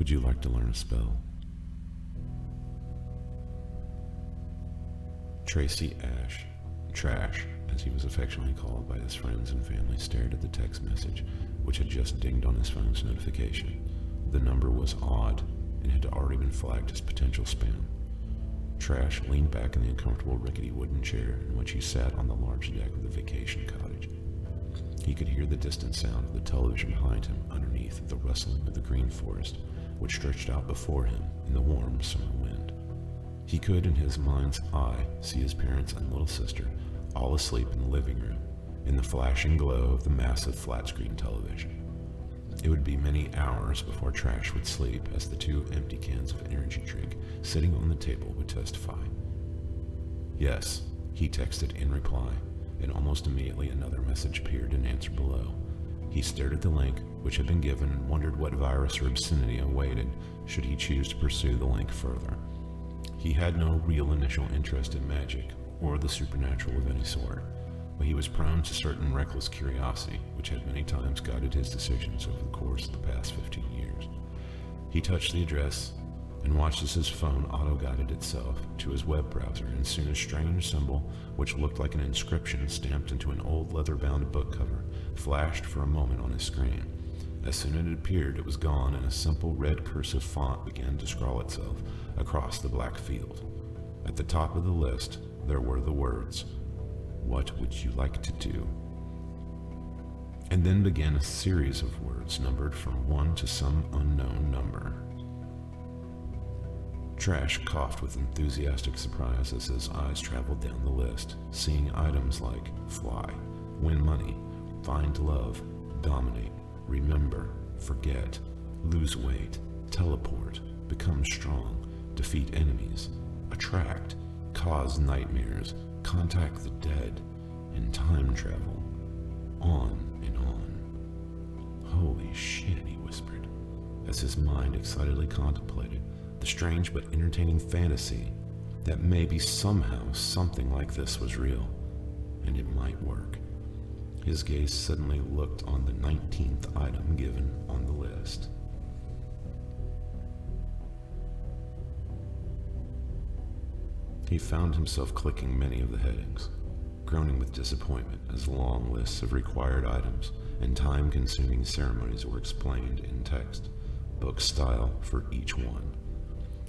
Would you like to learn a spell? Tracy Ash, Trash, as he was affectionately called by his friends and family, stared at the text message, which had just dinged on his phone's notification. The number was odd and had already been flagged as potential spam. Trash leaned back in the uncomfortable rickety wooden chair in which he sat on the large deck of the vacation cottage. He could hear the distant sound of the television behind him underneath the rustling of the green forest, which stretched out before him in the warm summer wind. He could, in his mind's eye, see his parents and little sister all asleep in the living room, in the flashing glow of the massive flat-screen television. It would be many hours before Trash would sleep, as the 2 empty cans of energy drink sitting on the table would testify. Yes, he texted in reply, and almost immediately another message appeared in answer below. He stared at the link, which had been given, and wondered what virus or obscenity awaited should he choose to pursue the link further. He had no real initial interest in magic, or the supernatural of any sort, but he was prone to certain reckless curiosity, which had many times guided his decisions over the course of the past 15 years. He touched the address and watched as his phone auto-guided itself to his web browser, and soon a strange symbol, which looked like an inscription stamped into an old leather-bound book cover, flashed for a moment on his screen. As soon as it appeared, it was gone, and a simple red cursive font began to scrawl itself across the black field. At the top of the list, there were the words, "What would you like to do?" And then began a series of words numbered from 1 to some unknown number. Trash coughed with enthusiastic surprise as his eyes traveled down the list, seeing items like fly, win money, find love, dominate, remember, forget, lose weight, teleport, become strong, defeat enemies, attract, cause nightmares, contact the dead, and time travel. On and on. Holy shit, he whispered, as his mind excitedly contemplated the strange but entertaining fantasy that maybe somehow something like this was real, and it might work. His gaze suddenly looked on the 19th item given on the list. He found himself clicking many of the headings, groaning with disappointment as long lists of required items and time-consuming ceremonies were explained in text, book style for each one.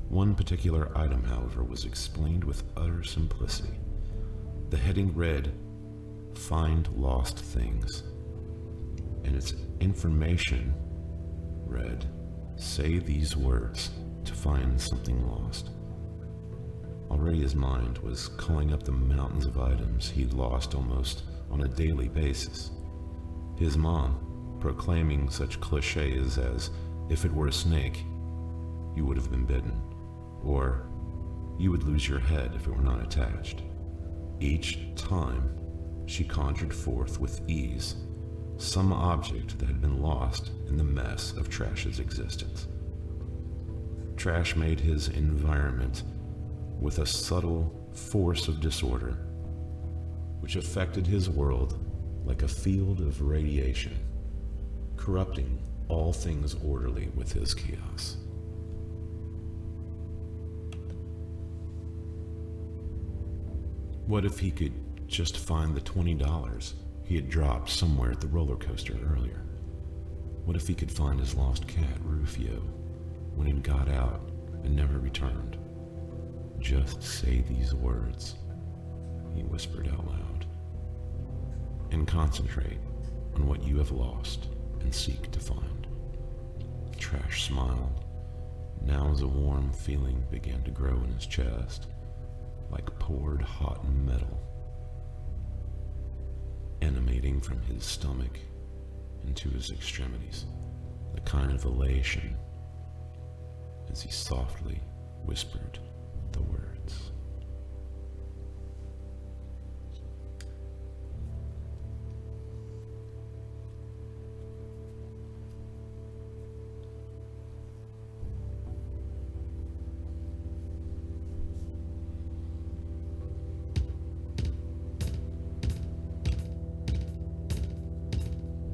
One particular item, however, was explained with utter simplicity. The heading read, "Find Lost Things," and its information read, "Say these words to find something lost." Already his mind was calling up the mountains of items he'd lost almost on a daily basis. His mom proclaiming such cliches as, "If it were a snake, you would have been bitten," or "You would lose your head if it were not attached." Each time she conjured forth with ease some object that had been lost in the mess of Trash's existence. Trash made his environment with a subtle force of disorder, which affected his world like a field of radiation, corrupting all things orderly with his chaos. What if he could just find the $20 he had dropped somewhere at the roller coaster earlier? What if he could find his lost cat, Rufio, when he got out and never returned? "Just say these words," he whispered out loud, "and concentrate on what you have lost and seek to find." Trash smiled. Now as a warm feeling began to grow in his chest, like poured hot metal, emanating from his stomach into his extremities, the kind of elation as he softly whispered the words.